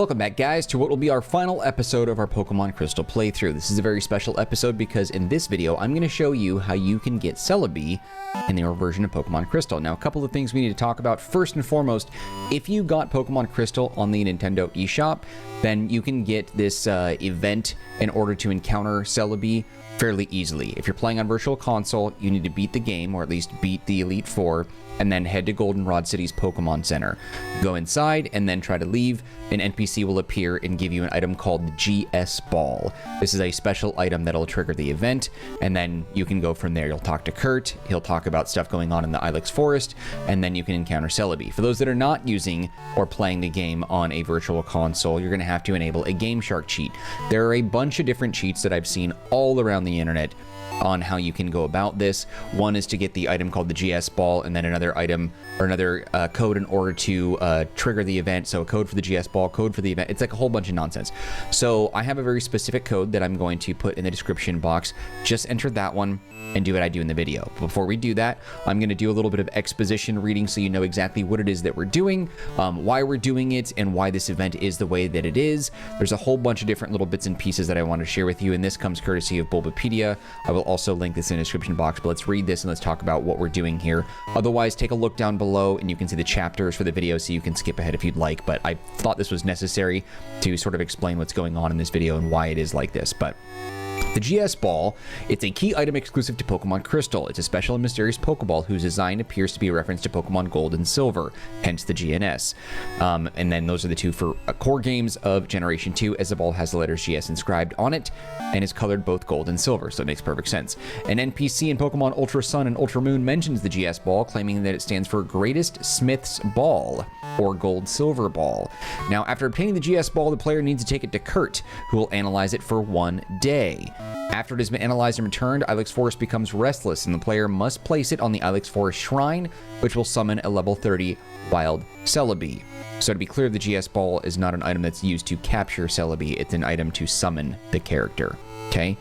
Welcome back, guys, to what will be our final episode of our Pokemon Crystal playthrough. This is a very special episode because in this video, I'm going to show you how you can get Celebi in your version of Pokemon Crystal. Now, a couple of things we need to talk about. First and foremost, if you got Pokemon Crystal on the Nintendo eShop, then you can get this event in order to encounter Celebi fairly easily. If you're playing on Virtual Console, you need to beat the game, or at least beat the Elite Four, and then head to Goldenrod City's Pokemon Center. Go inside and then try to leave. An NPC will appear and give you an item called the GS Ball. This is a special item that'll trigger the event, and then you can go from there. You'll talk to Kurt, he'll talk about stuff going on in the Ilex Forest, and then you can encounter Celebi. For those that are not using or playing the game on a Virtual Console, you're going to have to enable a Game Shark cheat. There are a bunch of different cheats that I've seen all around the internet on how you can go about this. One is to get the item called the GS Ball, and then another item or another code in order to trigger the event. So a code for the GS Ball, code for the event. It's like a whole bunch of nonsense. So I have a very specific code that I'm going to put in the description box. Just enter that one and do what I do in the video. Before we do that, I'm going to do a little bit of exposition reading so you know exactly what it is that we're doing, why we're doing it, and why this event is the way that it is. There's a whole bunch of different little bits and pieces that I want to share with you, and this comes courtesy of Bulbapedia. I will also link this in the description box, but let's read this and let's talk about what we're doing here. Otherwise, take a look down below and you can see the chapters for the video, so you can skip ahead if you'd like, but I thought this was necessary to sort of explain what's going on in this video and why it is like this. But the GS Ball, it's a key item exclusive to Pokemon Crystal. It's a special and mysterious Pokeball whose design appears to be a reference to Pokemon Gold and Silver, hence the GNS. And then those are the two for core games of Generation 2, as the ball has the letters GS inscribed on it and is colored both gold and silver, so it makes perfect sense. An NPC in Pokemon Ultra Sun and Ultra Moon mentions the GS Ball, claiming that it stands for Greatest Smith's Ball, or Gold Silver Ball. Now, after obtaining the GS Ball, the player needs to take it to Kurt, who will analyze it for 1 day. After it has been analyzed and returned, Ilex Forrest becomes restless, and the player must place it on the Ilex Forrest Shrine, which will summon a level 30 wild Celebi. So to be clear, the GS Ball is not an item that's used to capture Celebi, it's an item to summon the character. Okay.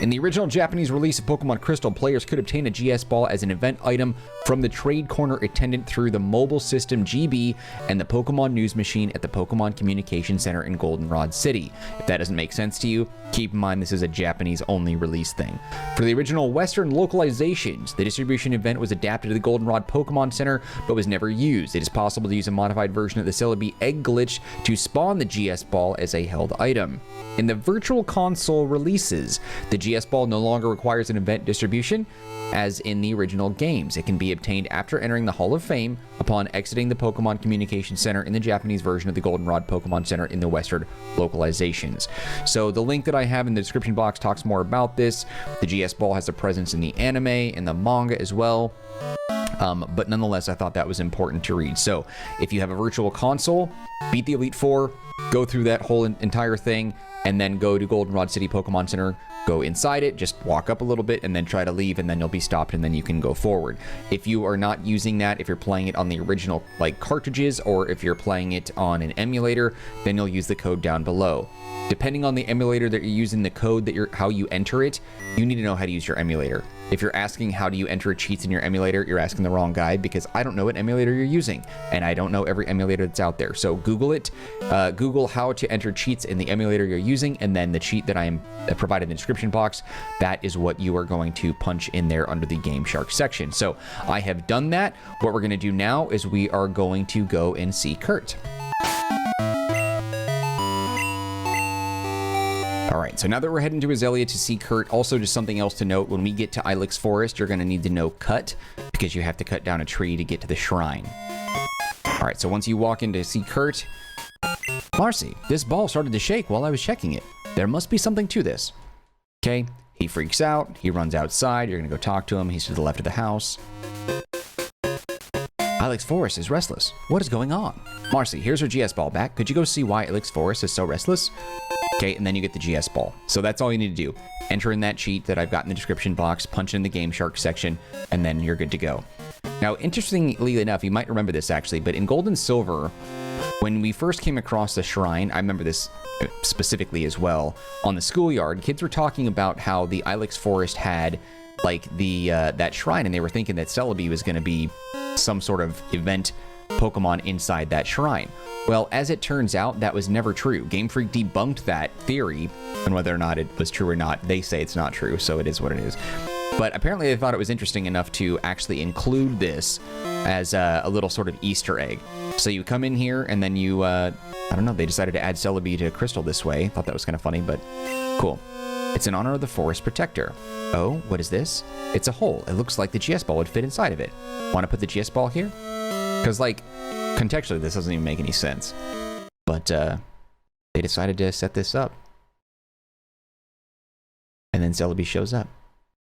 In the original Japanese release of Pokemon Crystal, players could obtain a GS Ball as an event item from the Trade Corner attendant through the mobile system GB and the Pokemon News Machine at the Pokemon Communication Center in Goldenrod City. If that doesn't make sense to you, keep in mind this is a Japanese-only release thing. For the original Western localizations, the distribution event was adapted to the Goldenrod Pokemon Center, but was never used. It is possible to use a modified version of the Celebi Egg Glitch to spawn the GS Ball as a held item. In the Virtual Console releases, the GS Ball no longer requires an event distribution, as in the original games. It can be obtained after entering the Hall of Fame upon exiting the Pokemon Communication Center in the Japanese version of the Goldenrod Pokemon Center in the Western localizations. So the link that I have in the description box talks more about this. The GS Ball has a presence in the anime and the manga as well. But nonetheless, I thought that was important to read. So if you have a Virtual Console, beat the Elite Four, go through that whole entire thing, and then go to Goldenrod City Pokemon Center, go inside it, just walk up a little bit and then try to leave, and then you'll be stopped and then you can go forward. If you are not using that, if you're playing it on the original like cartridges, or if you're playing it on an emulator, then you'll use the code down below. Depending on the emulator that you're using, the code that how you enter it, you need to know how to use your emulator. If you're asking how do you enter cheats in your emulator, you're asking the wrong guy, because I don't know what emulator you're using, and I don't know every emulator that's out there. So Google it, Google how to enter cheats in the emulator you're using, and then the cheat that I am provided in the description box, that is what you are going to punch in there under the Game Shark section. So I have done that. What we're going to do now is we are going to go and see Kurt. All right, so now that we're heading to Azalea to see Kurt, also just something else to note, when we get to Ilex Forest, you're going to need to know cut, because you have to cut down a tree to get to the shrine. All right, so once you walk in to see Kurt, Marcy, this ball started to shake while I was checking it. There must be something to this. Okay, he freaks out, he runs outside, you're going to go talk to him, he's to the left of the house. Ilex Forrest is restless. What is going on? Marcy, here's her GS Ball back. Could you go see why Ilex Forrest is so restless? Okay, and then you get the GS Ball. So that's all you need to do. Enter in that cheat that I've got in the description box, punch in the Game Shark section, and then you're good to go. Now, interestingly enough, you might remember this actually, but in Gold and Silver, when we first came across the shrine, I remember this specifically as well, on the schoolyard, kids were talking about how the Ilex Forest had like the that shrine, and they were thinking that Celebi was going to be some sort of event Pokemon inside that shrine. Well, as it turns out, that was never true. Game Freak debunked that theory, and whether or not it was true or not, they say it's not true, so it is what it is. But apparently they thought it was interesting enough to actually include this as a little sort of Easter egg. So you come in here, and then you, I don't know, they decided to add Celebi to Crystal this way. Thought that was kind of funny, but cool. It's in honor of the Forest Protector. Oh, what is this? It's a hole. It looks like the GS ball would fit inside of it. Want to put the GS ball here? Because, like, contextually, this doesn't even make any sense. But they decided to set this up. And then Celebi shows up.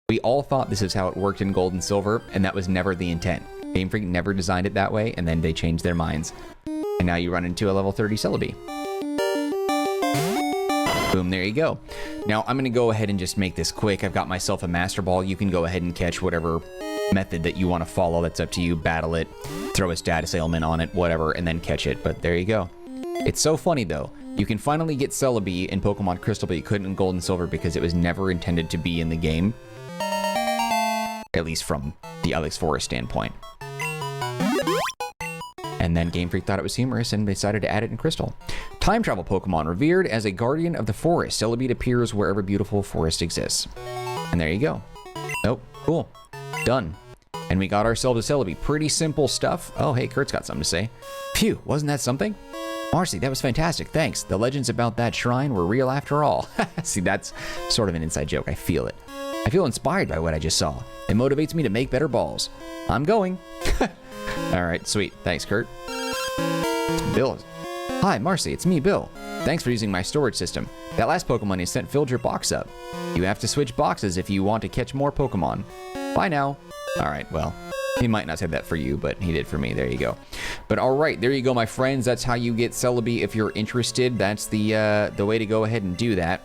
We all thought this is how it worked in Gold and Silver, and that was never the intent. Game Freak never designed it that way, and then they changed their minds. And now you run into a level 30 Celebi. Boom, there you go. Now, I'm going to go ahead and just make this quick. I've got myself a Master Ball. You can go ahead and catch whatever method that you want to follow. That's up to you. Battle it, throw a status ailment on it, whatever, and then catch it. But there you go. It's so funny, though. You can finally get Celebi in Pokemon Crystal, but you couldn't in Gold and Silver because it was never intended to be in the game. At least from the Ilex Forrest standpoint. And then Game Freak thought it was humorous and decided to add it in Crystal. Time travel Pokemon. Revered as a guardian of the forest, Celebi appears wherever beautiful forest exists. And there you go. Oh, cool. Done. And we got ourselves a Celebi. Pretty simple stuff. Oh, hey, Kurt's got something to say. Phew, wasn't that something? Marcy, that was fantastic. Thanks. The legends about that shrine were real after all. See, that's sort of an inside joke. I feel it. I feel inspired by what I just saw. It motivates me to make better balls. I'm going. All right, sweet. Thanks, Kurt. Bill. Hi, Marcy. It's me, Bill. Thanks for using my storage system. That last Pokemon you sent filled your box up. You have to switch boxes if you want to catch more Pokemon. Bye now. All right, well, he might not say that for you, but he did for me. There you go. But all right, there you go, my friends. That's how you get Celebi if you're interested. That's the way to go ahead and do that.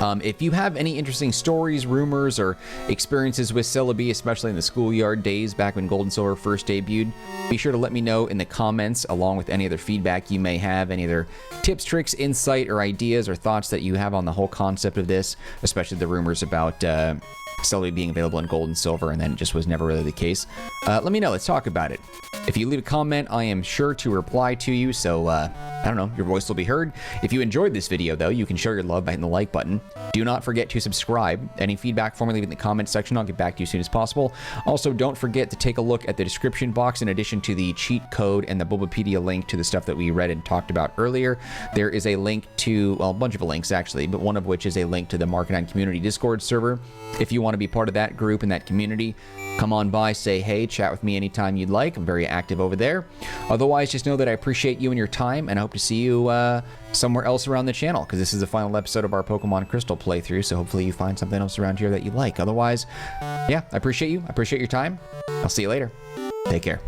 If you have any interesting stories, rumors, or experiences with Celebi, especially in the schoolyard days back when Gold and Silver first debuted, be sure to let me know in the comments, along with any other feedback you may have, any other tips, tricks, insight, or ideas or thoughts that you have on the whole concept of this, especially the rumors about Celebi being available in Gold and Silver, and then it just was never really the case. Let me know. Let's talk about it. If you leave a comment, I am sure to reply to you, so, I don't know, your voice will be heard. If you enjoyed this video, though, you can show your love by hitting the like button. Do not forget to subscribe. Any feedback for me, leave it in the comment section. I'll get back to you as soon as possible. Also, don't forget to take a look at the description box. In addition to the cheat code and the Bulbapedia link to the stuff that we read and talked about earlier, there is a link to, well, a bunch of links, actually, but one of which is a link to the Marcanine Community Discord server. If you want to be part of that group and that community, come on by, say hey, chat with me anytime you'd like. I'm very active over there. Otherwise, just know that I appreciate you and your time, and I hope to see you somewhere else around the channel, because this is the final episode of our Pokemon Crystal playthrough, so hopefully you find something else around here that you like. Otherwise, yeah, I appreciate you. I appreciate your time. I'll see you later. Take care.